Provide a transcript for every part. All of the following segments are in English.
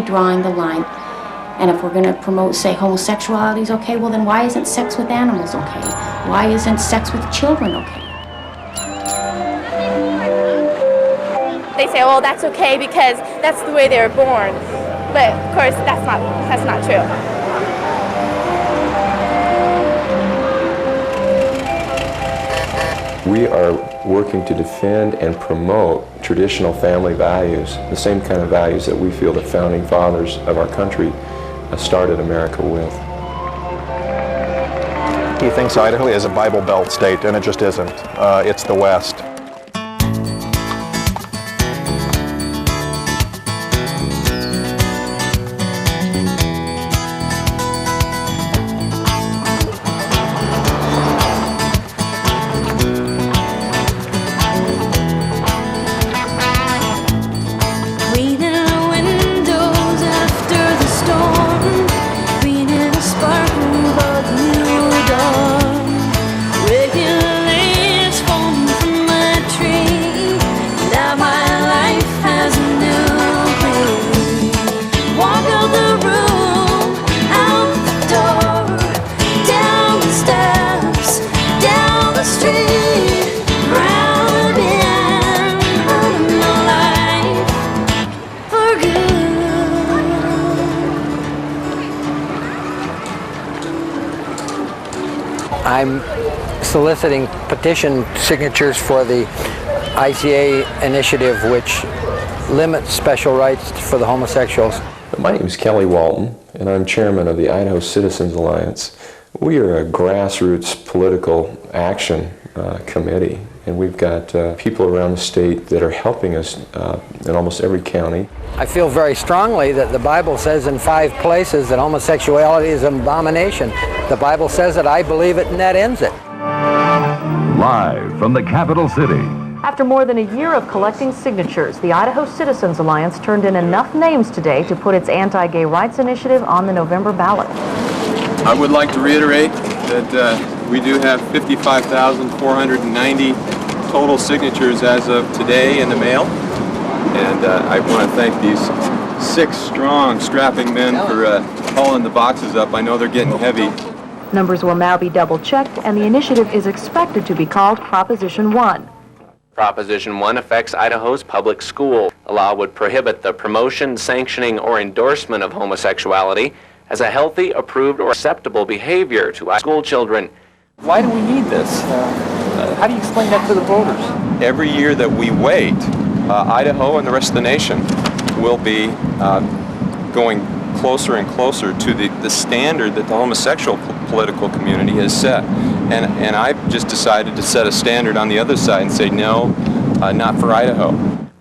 drawing the line? And if we're going to promote, say, homosexuality is okay, well then why isn't sex with animals okay? Why isn't sex with children okay? They say, well, that's okay because that's the way they were born. But of course, that's not true. We are working to defend and promote traditional family values, the same kind of values that we feel the founding fathers of our country started America with. He thinks Idaho is a Bible Belt state, and it just isn't. It's the West. I'm soliciting petition signatures for the ICA initiative, which limits special rights for the homosexuals. My name is Kelly Walton, and I'm chairman of the Idaho Citizens Alliance. We are a grassroots political action committee, and we've got people around the state that are helping us in almost every county. I feel very strongly that the Bible says in 5 places that homosexuality is an abomination. The Bible says it, I believe it, and that ends it. Live from the capital city. After more than a year of collecting signatures, the Idaho Citizens Alliance turned in enough names today to put its anti-gay rights initiative on the November ballot. I would like to reiterate that we do have 55,490 total signatures as of today in the mail. And I want to thank these 6 strong, strapping men for hauling the boxes up. I know they're getting heavy. Numbers will now be double-checked, and the initiative is expected to be called Proposition 1. Proposition 1 affects Idaho's public school. The law would prohibit the promotion, sanctioning, or endorsement of homosexuality as a healthy, approved, or acceptable behavior to school children. Why do we need this? How do you explain that to the voters? Every year that we wait, Idaho and the rest of the nation will be going closer and closer to the standard that the homosexual political community has set. And I've just decided to set a standard on the other side and say, no, not for Idaho.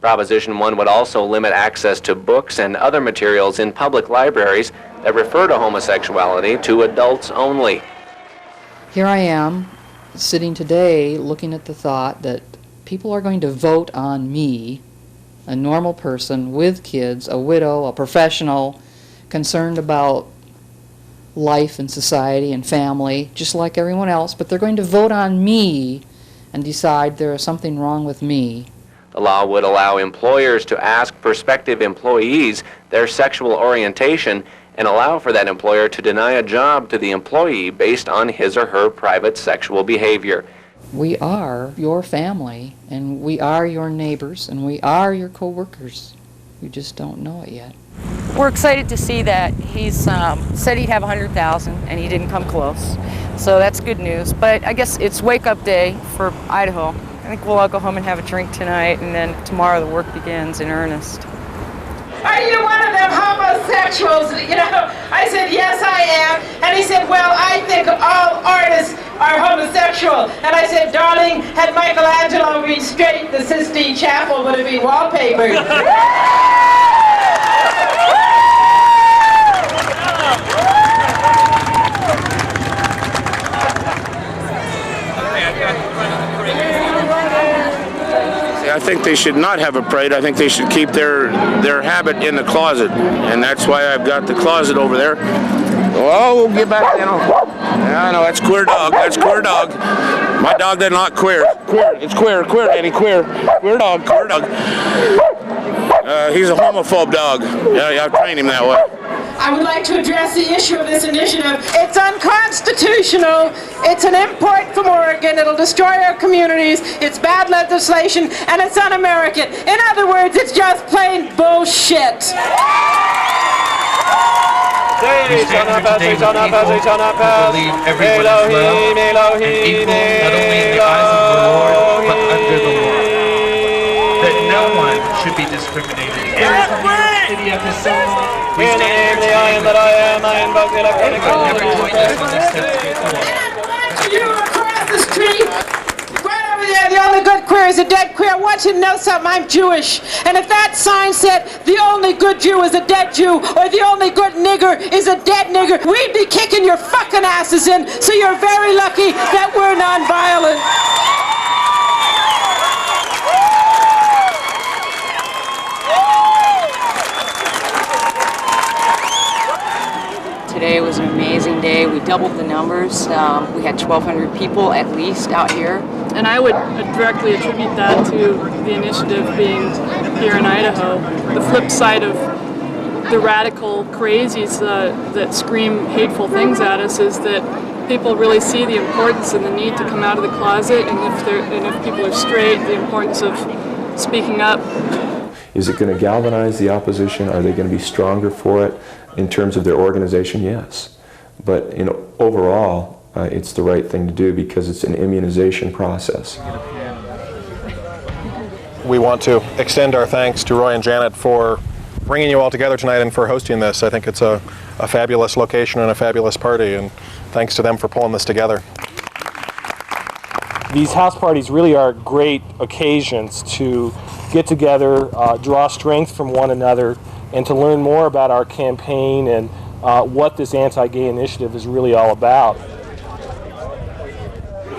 Proposition 1 would also limit access to books and other materials in public libraries that refer to homosexuality to adults only. Here I am, sitting today looking at the thought that people are going to vote on me, a normal person with kids, a widow, a professional, concerned about life and society and family, just like everyone else, but they're going to vote on me and decide there is something wrong with me. The law would allow employers to ask prospective employees their sexual orientation and allow for that employer to deny a job to the employee based on his or her private sexual behavior. We are your family, and we are your neighbors, and we are your co-workers. You just don't know it yet. We're excited to see that he's said he'd have 100,000 and he didn't come close. So that's good news. But I guess it's wake-up day for Idaho. I think we'll all go home and have a drink tonight, and then tomorrow the work begins in earnest. Are you one of them homosexuals? You know, I said, yes, I am. And he said, well, I think all artists are homosexual. And I said, darling, had Michelangelo restraight the Sistine Chapel, would it be wallpapered? I think they should not have a parade. I think they should keep their habit in the closet, and that's why I've got the closet over there. Oh, we'll get back, you know. Yeah, no, that's queer dog. That's queer dog. My dog does not queer. Queer. It's queer. Queer, Danny. Queer. Queer dog. Queer dog. He's a homophobe dog. Yeah, I've trained him that way. I would like to address the issue of this initiative. It's unconstitutional. It's an import from Oregon. It'll destroy our communities. It's bad legislation, and it's un-American. In other words, it's just plain bullshit. Should be discriminated. We stand you across the street, right over there, the only good queer is a dead queer. I want you to know something, I'm Jewish. And if that sign said the only good Jew is a dead Jew, or the only good nigger is a dead nigger, we'd be kicking your fucking asses in, so you're very lucky that we're nonviolent. Today was an amazing day. We doubled the numbers. We had 1,200 people at least out here. And I would directly attribute that to the initiative being here in Idaho. The flip side of the radical crazies that scream hateful things at us is that people really see the importance and the need to come out of the closet, and if people are straight, the importance of speaking up. Is it going to galvanize the opposition? Are they going to be stronger for it? In terms of their organization, yes. But overall, it's the right thing to do because it's an immunization process. We want to extend our thanks to Roy and Janet for bringing you all together tonight and for hosting this. I think it's a fabulous location and a fabulous party, and thanks to them for pulling this together. These house parties really are great occasions to get together, draw strength from one another, and to learn more about our campaign and what this anti-gay initiative is really all about.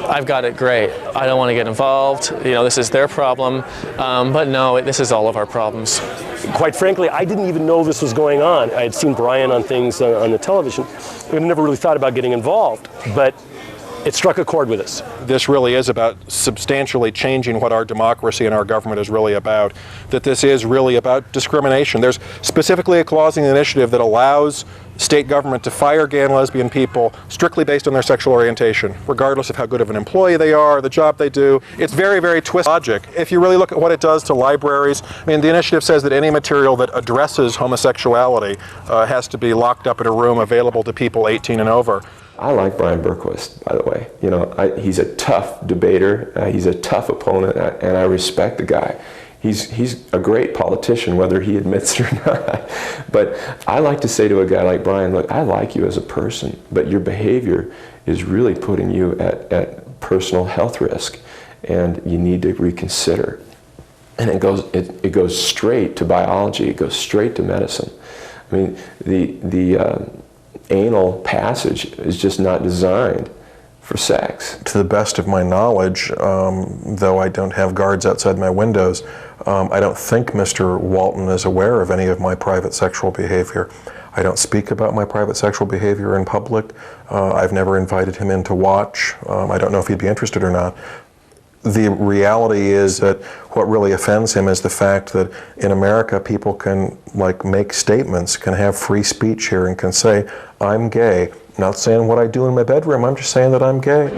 I've got it great. I don't want to get involved. This is their problem. But no, this is all of our problems. Quite frankly, I didn't even know this was going on. I had seen Brian on things on the television. I never really thought about getting involved, but it struck a chord with us. This really is about substantially changing what our democracy and our government is really about. That this is really about discrimination. There's specifically a clause in the initiative that allows state government to fire gay and lesbian people strictly based on their sexual orientation, regardless of how good of an employee they are, the job they do. It's very, very twisted logic. If you really look at what it does to libraries, the initiative says that any material that addresses homosexuality has to be locked up in a room available to people 18 and over. I like Brian Berquist, by the way. He's a tough debater, he's a tough opponent, and I respect the guy. He's a great politician, whether he admits it or not. But I like to say to a guy like Brian, look, I like you as a person, but your behavior is really putting you at personal health risk, and you need to reconsider. And it goes straight to biology, it goes straight to medicine. The anal passage is just not designed for sex. To the best of my knowledge, though I don't have guards outside my windows, I don't think Mr. Walton is aware of any of my private sexual behavior. I don't speak about my private sexual behavior in public. I've never invited him in to watch. I don't know if he'd be interested or not. The reality is that what really offends him is the fact that in America people can make statements, can have free speech here and can say, I'm gay. I'm not saying what I do in my bedroom, I'm just saying that I'm gay. Would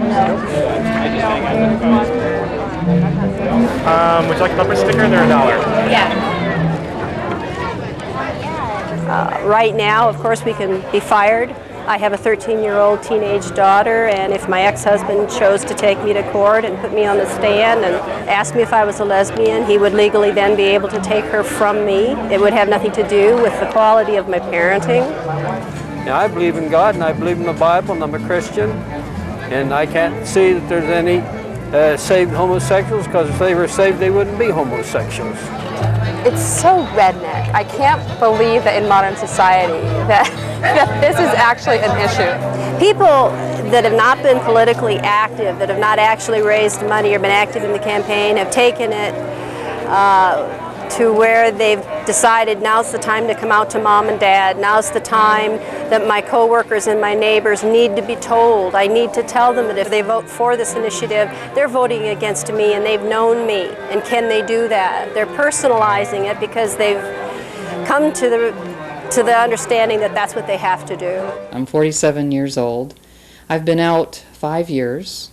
you like a bumper sticker? They're $1. Yeah. Right now, of course, we can be fired. I have a 13-year-old teenage daughter, and if my ex-husband chose to take me to court and put me on the stand and ask me if I was a lesbian, he would legally then be able to take her from me. It would have nothing to do with the quality of my parenting. Yeah, I believe in God, and I believe in the Bible, and I'm a Christian, and I can't see that there's any saved homosexuals, because if they were saved, they wouldn't be homosexuals. It's so redneck. I can't believe that in modern society that this is actually an issue. People that have not been politically active, that have not actually raised money or been active in the campaign, have taken it to where they've decided now's the time to come out to mom and dad. Now's the time that my coworkers and my neighbors need to be told. I need to tell them that if they vote for this initiative, they're voting against me and they've known me. And can they do that? They're personalizing it because they've come to the understanding that that's what they have to do. I'm 47 years old. I've been out 5 years.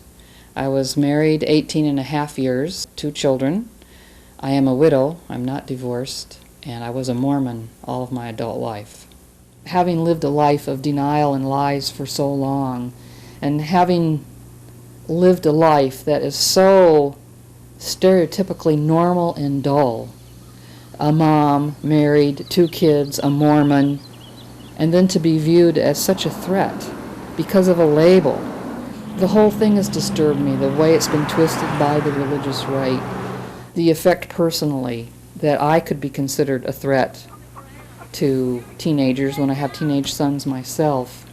I was married 18 and a half years, 2 children. I am a widow, I'm not divorced, and I was a Mormon all of my adult life. Having lived a life of denial and lies for so long, and having lived a life that is so stereotypically normal and dull, a mom, married, 2 kids, a Mormon, and then to be viewed as such a threat because of a label. The whole thing has disturbed me, the way it's been twisted by the religious right. The effect personally that I could be considered a threat to teenagers when I have teenage sons myself.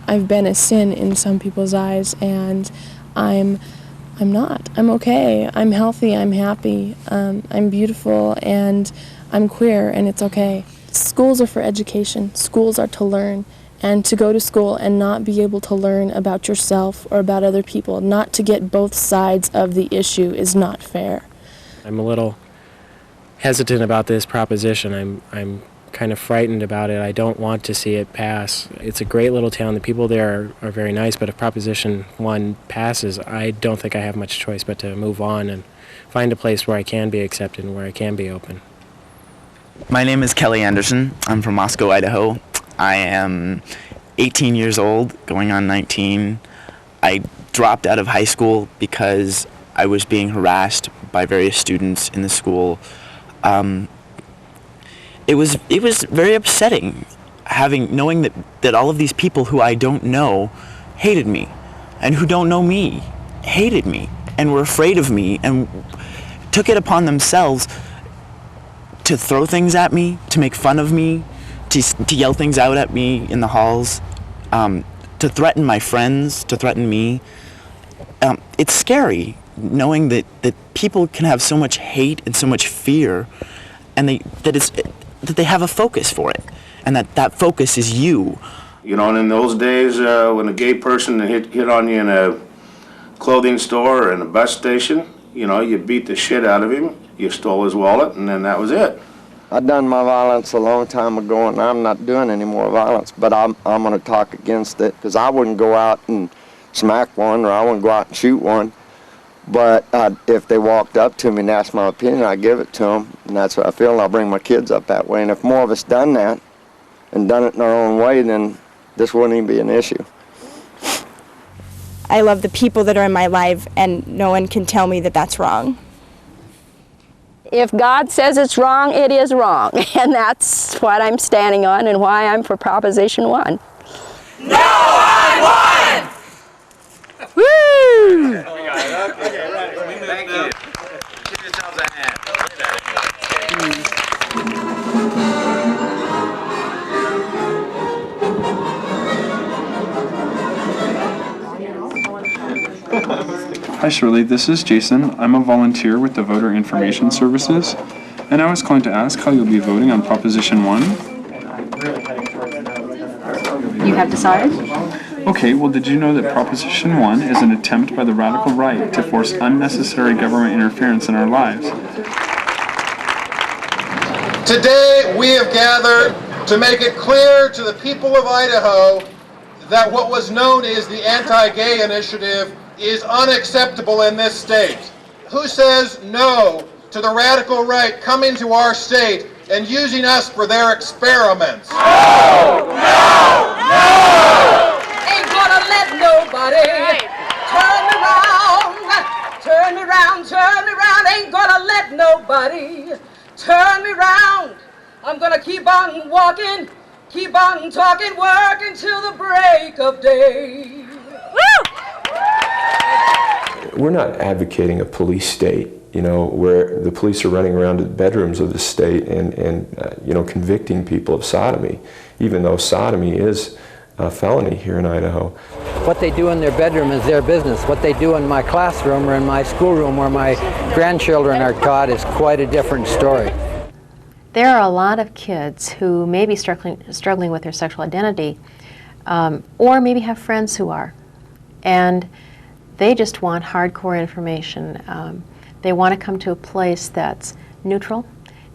I've been a sin in some people's eyes, and I'm not. I'm okay. I'm healthy. I'm happy. I'm beautiful, and I'm queer, and it's okay. Schools are for education. Schools are to learn. And to go to school and not be able to learn about yourself or about other people, not to get both sides of the issue is not fair. I'm a little hesitant about this proposition. I'm kind of frightened about it. I don't want to see it pass. It's a great little town. The people there are very nice, but if Proposition 1 passes, I don't think I have much choice but to move on and find a place where I can be accepted and where I can be open. My name is Kelly Anderson. I'm from Moscow, Idaho. I am 18 years old, going on 19. I dropped out of high school because I was being harassed by various students in the school. It was very upsetting knowing that all of these people who I don't know hated me, and who don't know me hated me and were afraid of me and took it upon themselves to throw things at me, to make fun of me, to yell things out at me in the halls, to threaten my friends, to threaten me. It's scary knowing that people can have so much hate and so much fear, and that they have a focus for it, and that focus is you. You know, and in those days when a gay person hit on you in a clothing store or in a bus station, you know, you beat the shit out of him, you stole his wallet, and then that was it. I done my violence a long time ago, and I'm not doing any more violence, but I'm going to talk against it, because I wouldn't go out and smack one, or I wouldn't go out and shoot one, but if they walked up to me and asked my opinion, I'd give it to them, and that's what I feel, and I'll bring my kids up that way. And if more of us done that and done it in our own way, then this wouldn't even be an issue. I love the people that are in my life, and no one can tell me that that's wrong. If God says it's wrong, it is wrong. And that's what I'm standing on and why I'm for Proposition 1. No on 1! Woo! Thank you. Give yourselves a hand. Hi Shirley, this is Jason. I'm a volunteer with the Voter Information Services, and I was calling to ask how you'll be voting on Proposition 1. You have decided? Okay, well did you know that Proposition 1 is an attempt by the radical right to force unnecessary government interference in our lives? Today we have gathered to make it clear to the people of Idaho that what was known as the Anti-Gay Initiative is unacceptable in this state. Who says no to the radical right coming to our state and using us for their experiments? No! No! No! Ain't gonna let nobody turn me round, turn me round, turn me round. Ain't gonna let nobody turn me round. I'm gonna keep on walking, keep on talking, working till the break of day. Woo! We're not advocating a police state, you know, where the police are running around to the bedrooms of the state and you know, convicting people of sodomy, even though sodomy is felony here in Idaho. What they do in their bedroom is their business. What they do in my classroom or in my schoolroom where my grandchildren are taught is quite a different story. There are a lot of kids who may be struggling with their sexual identity, or maybe have friends who are, and they just want hardcore information. They want to come to a place that's neutral,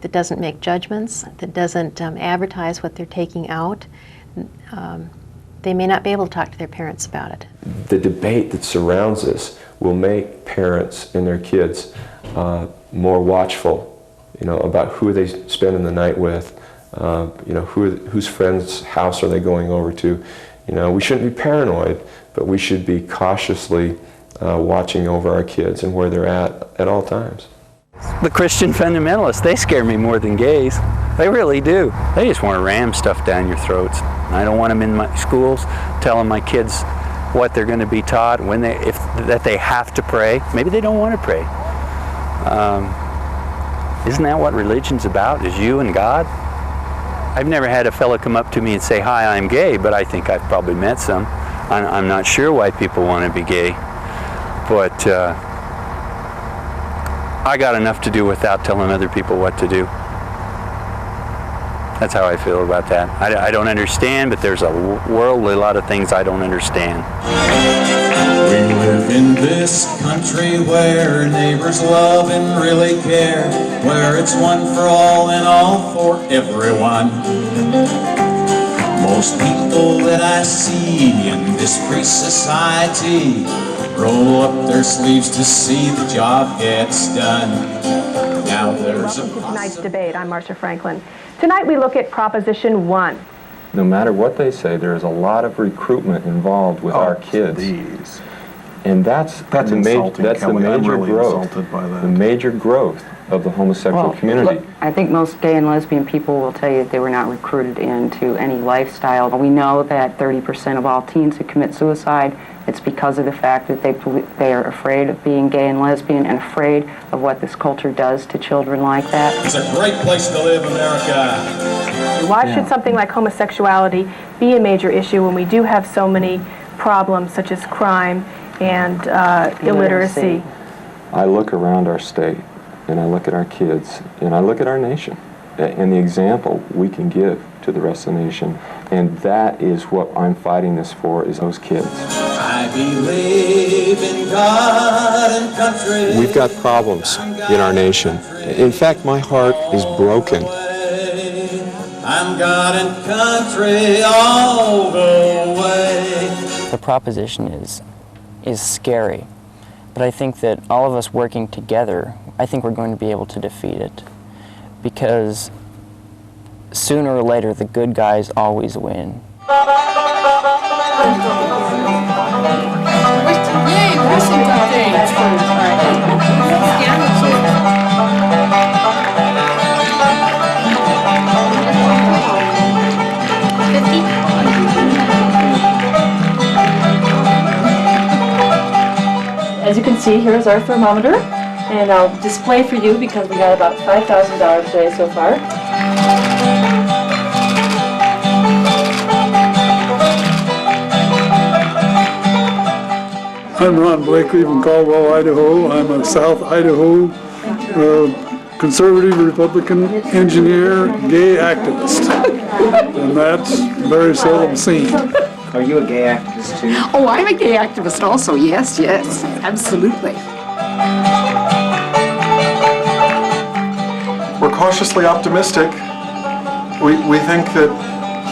that doesn't make judgments, that doesn't advertise what they're taking out. They may not be able to talk to their parents about it. The debate that surrounds this will make parents and their kids more watchful, about who they spend the night with, whose friend's house are they going over to. We shouldn't be paranoid, but we should be cautiously watching over our kids and where they're at all times. The Christian fundamentalists, they scare me more than gays. They really do. They just want to ram stuff down your throats. I don't want them in my schools telling my kids what they're going to be taught, that they have to pray. Maybe they don't want to pray. Isn't that what religion's about, is you and God? I've never had a fellow come up to me and say, "Hi, I'm gay," but I think I've probably met some. I'm not sure why people want to be gay, but I got enough to do without telling other people what to do. That's how I feel about that. I don't understand, but there's a worldly lot of things I don't understand. We live in this country where neighbors love and really care, where it's one for all and all for everyone. Most people that I see in this free society roll up their sleeves to see the job gets done. Now there's Welcome to tonight's debate. I'm Marcia Franklin. Tonight we look at Proposition 1. No matter what they say, there is a lot of recruitment involved with our kids. And that's the major growth. The major growth of the homosexual community. Look, I think most gay and lesbian people will tell you that they were not recruited into any lifestyle. We know that 30% of all teens who commit suicide, it's because of the fact that they are afraid of being gay and lesbian and afraid of what this culture does to children like that. It's a great place to live, America. Why should something like homosexuality be a major issue when we do have so many problems such as crime and illiteracy? I look around our state, and I look at our kids, and I look at our nation, and the example we can give to the rest of the nation. And that is what I'm fighting this for, is those kids. I believe in God and country. We've got problems in our nation. In fact, my heart is broken. I'm God and country all the way. The proposition is scary, but I think that all of us working together, I think we're going to be able to defeat it, because sooner or later the good guys always win. As you can see, here's our thermometer, and I'll display for you because we got about $5,000 today so far. I'm Ron Blakely from Caldwell, Idaho. I'm a South Idaho conservative Republican engineer, gay activist, and that's very seldom seen. Are you a gay activist too? Oh, I'm a gay activist also, yes, absolutely. We're cautiously optimistic. We think that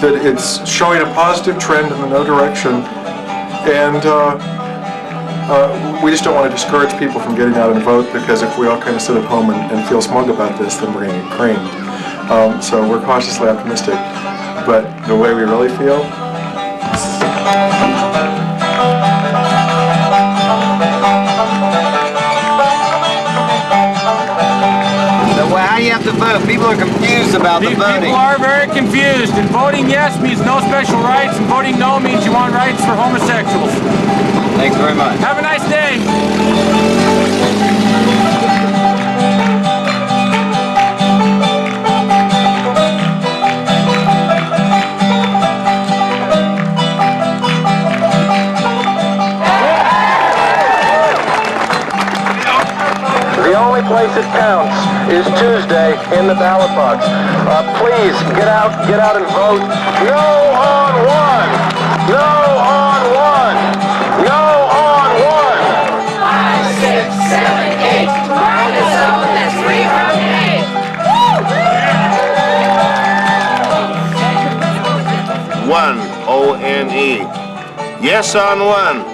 it's showing a positive trend in the no direction, and we just don't want to discourage people from getting out and vote, because if we all kind of sit at home and feel smug about this, then we're going to get creamed. So we're cautiously optimistic, but the way we really feel, How you have to vote? People are confused about the voting. People are very confused, and voting yes means no special rights, and voting no means you want rights for homosexuals. Thanks very much. Have a nice day. place it counts is Tuesday in the ballot box. Please get out and vote. No on one. No on one. No on one. 5, 6, 7, 8. Right is open. That's 3 from 8. One, O-N-E. Yes on one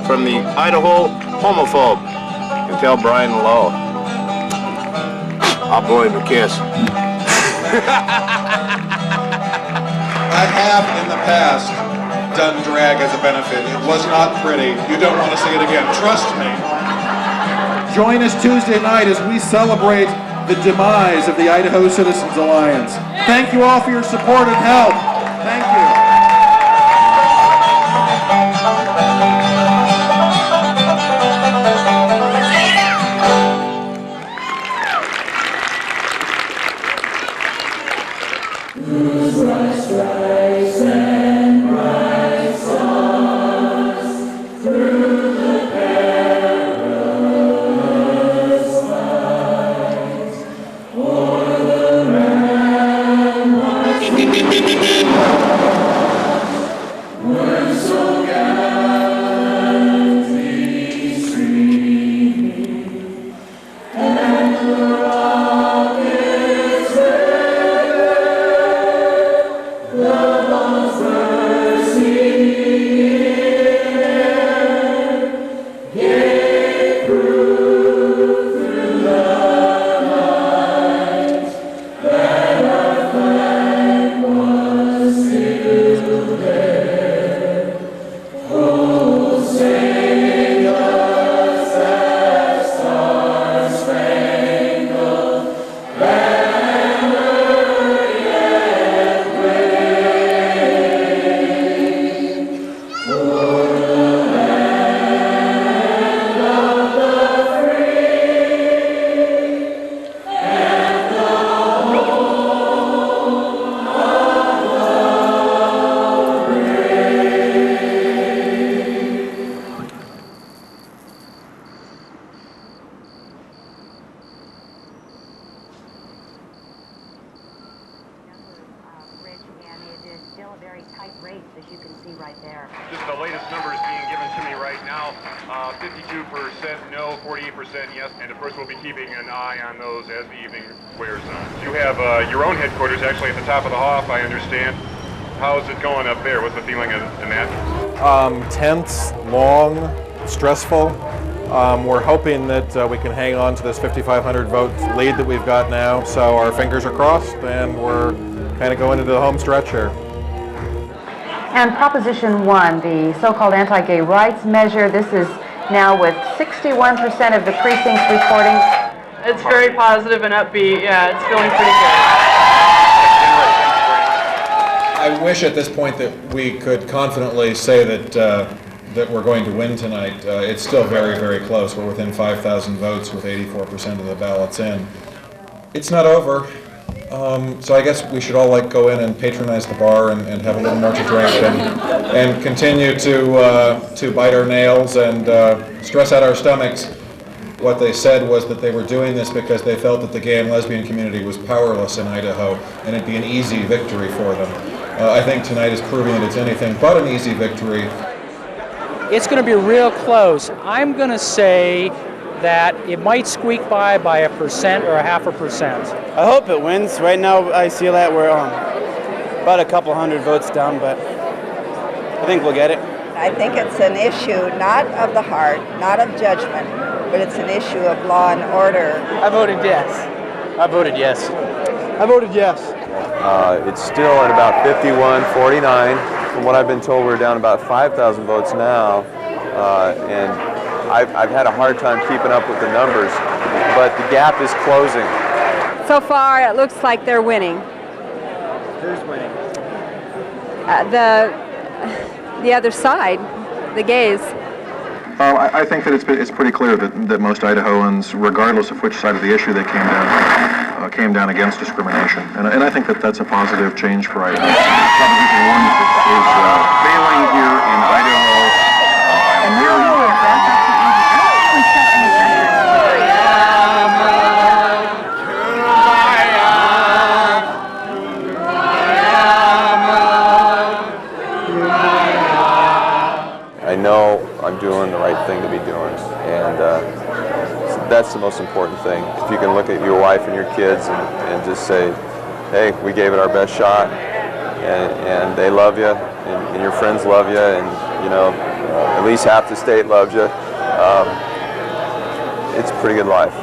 from the Idaho homophobe. You can tell Brian Lowe. I'll blow him a kiss. I have in the past done drag as a benefit. It was not pretty. You don't want to see it again. Trust me. Join us Tuesday night as we celebrate the demise of the Idaho Citizens Alliance. Thank you all for your support and help. Thank you. Just the latest numbers being given to me right now, 52% no, 48% yes, and of course we'll be keeping an eye on those as the evening wears on. You have your own headquarters actually at the top of the Hoff, I understand. How's it going up there? What's the feeling in that? Tense, long, stressful. We're hoping that we can hang on to this 5,500 vote lead that we've got now, so our fingers are crossed and we're kind of going into the home stretch here. And Proposition 1, the so-called anti-gay rights measure, this is now with 61% of the precincts reporting. It's very positive and upbeat. Yeah, it's feeling pretty good. I wish at this point that we could confidently say that we're going to win tonight. It's still very, very close. We're within 5,000 votes with 84% of the ballots in. It's not over. So I guess we should all go in and patronize the bar and have a little more to drink and continue to bite our nails and stress out our stomachs. What they said was that they were doing this because they felt that the gay and lesbian community was powerless in Idaho and it'd be an easy victory for them. I think tonight is proving that it's anything but an easy victory. It's going to be real close. I'm going to say that it might squeak by 1% or 0.5%. I hope it wins. Right now I feel that we're about a couple hundred votes down, but I think we'll get it. I think it's an issue not of the heart, not of judgment, but it's an issue of law and order. I voted yes. I voted yes. I voted yes. It's still at about 51-49. From what I've been told, we're down about 5,000 votes now, and I've had a hard time keeping up with the numbers, but the gap is closing. So far, it looks like they're winning. Who's winning? The other side, the gays. I think that it's pretty clear that most Idahoans, regardless of which side of the issue they came down against discrimination, and I think that that's a positive change for Idaho. Proposition 1 is failing here in Idaho. I know I'm doing the right thing to be doing, and that's the most important thing. If you can look at your wife and your kids and just say, hey, we gave it our best shot, and they love you, and your friends love you, and you know, at least half the state loves you. It's a pretty good life.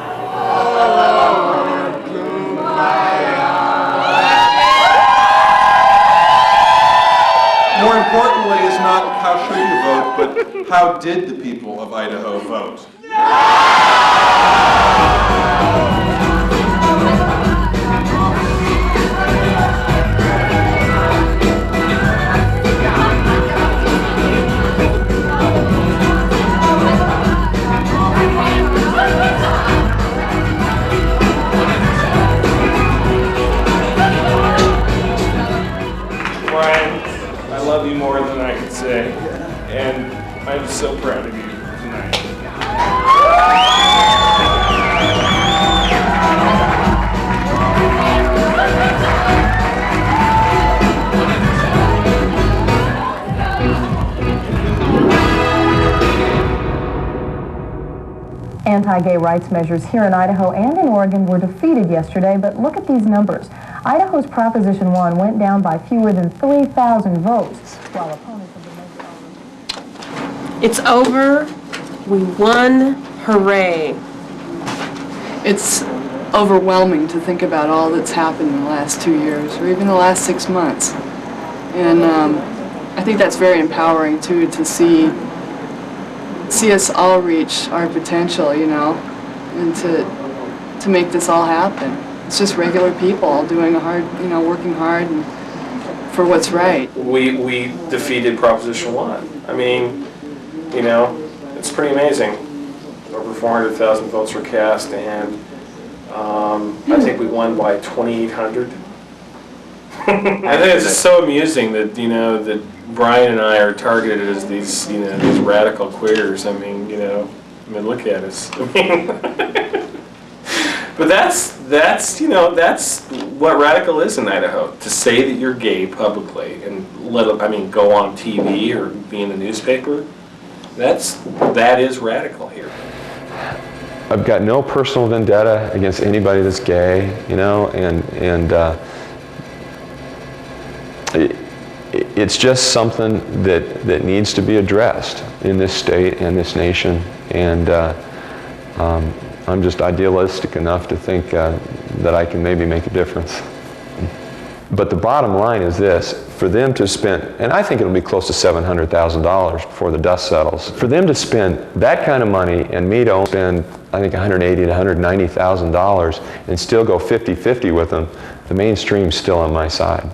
More importantly is not how should you vote, but how did the people of Idaho vote? I love you more than I could say, and I'm so proud of you tonight. Anti-gay rights measures here in Idaho and in Oregon were defeated yesterday, but look at these numbers. Idaho's Proposition 1 went down by fewer than 3,000 votes, while opponents of the measure... It's over. We won. Hooray. It's overwhelming to think about all that's happened in the last 2 years, or even the last 6 months. And I think that's very empowering, too, to see us all reach our potential, you know, and to make this all happen. It's just regular people all doing working hard and for what's right. We defeated Proposition 1. I mean, you know, it's pretty amazing. Over 400,000 votes were cast, and I think we won by 2,800. I think it's just so amusing that, you know, that Brian and I are targeted as these, you know, these radical queers. I mean, you know, look at us. I mean, but that's you know, that's what radical is in Idaho. To say that you're gay publicly and go on TV or be in the newspaper, that is radical here. I've got no personal vendetta against anybody that's gay, you know, and it's just something that needs to be addressed in this state and this nation, and I'm just idealistic enough to think that I can maybe make a difference. But the bottom line is this: for them to spend, and I think it'll be close to $700,000 before the dust settles, for them to spend that kind of money and me to spend, I think, $180,000 to $190,000 and still go 50-50 with them, the mainstream's still on my side.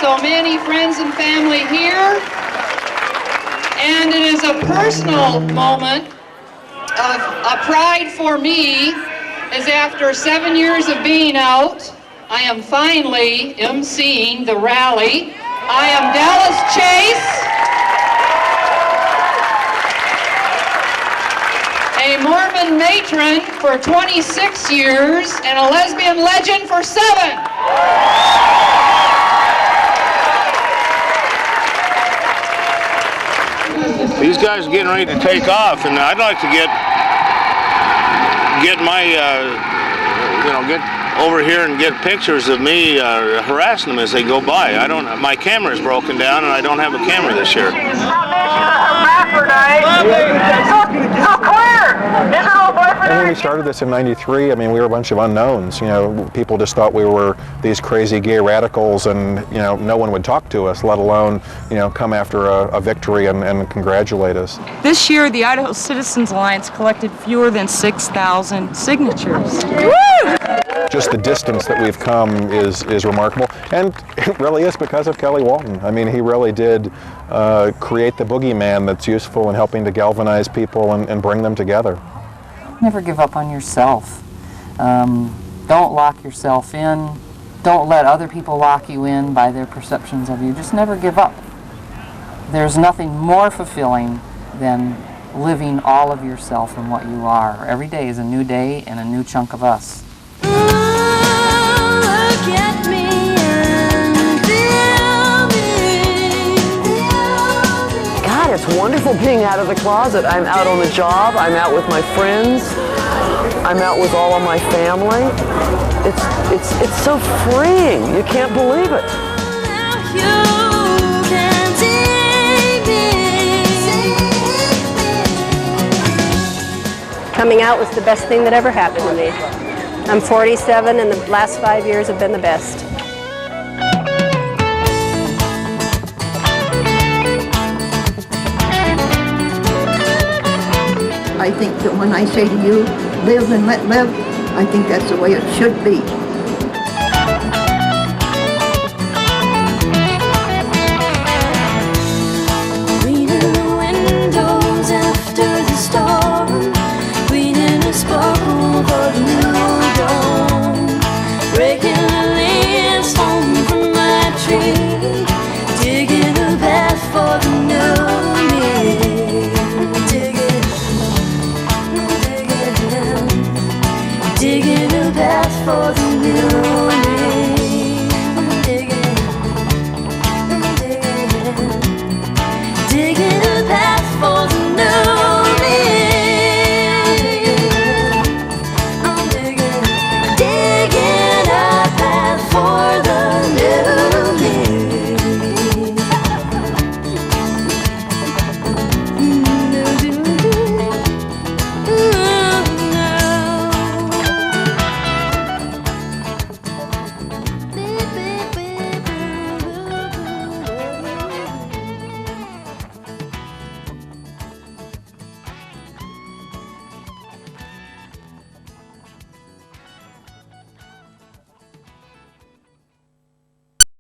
So many friends and family here, and it is a personal moment of a pride for me, as after 7 years of being out, I am finally emceeing the rally. I am Dallas Chase, a Mormon matron for 26 years and a lesbian legend for 7. These guys are getting ready to take off, and I'd like to get my, get over here and get pictures of me harassing them as they go by. My camera's broken down, and I don't have a camera this year. And when we started this in '93, I mean, we were a bunch of unknowns. You know, people just thought we were these crazy gay radicals, and you know, no one would talk to us, let alone, you know, come after a victory and congratulate us. This year, the Idaho Citizens Alliance collected fewer than 6,000 signatures. Woo! Just the distance that we've come is remarkable, and it really is because of Kelly Walton. I mean, he really did create the boogeyman that's useful in helping to galvanize people and bring them together. Never give up on yourself. Don't lock yourself in. Don't let other people lock you in by their perceptions of you. Just never give up. There's nothing more fulfilling than living all of yourself and what you are. Every day is a new day and a new chunk of us. God, it's wonderful being out of the closet. I'm out on the job, I'm out with my friends, I'm out with all of my family. It's so freeing. You can't believe it. Coming out was the best thing that ever happened to me. I'm 47 and the last 5 years have been the best. I think that when I say to you, live and let live, I think that's the way it should be.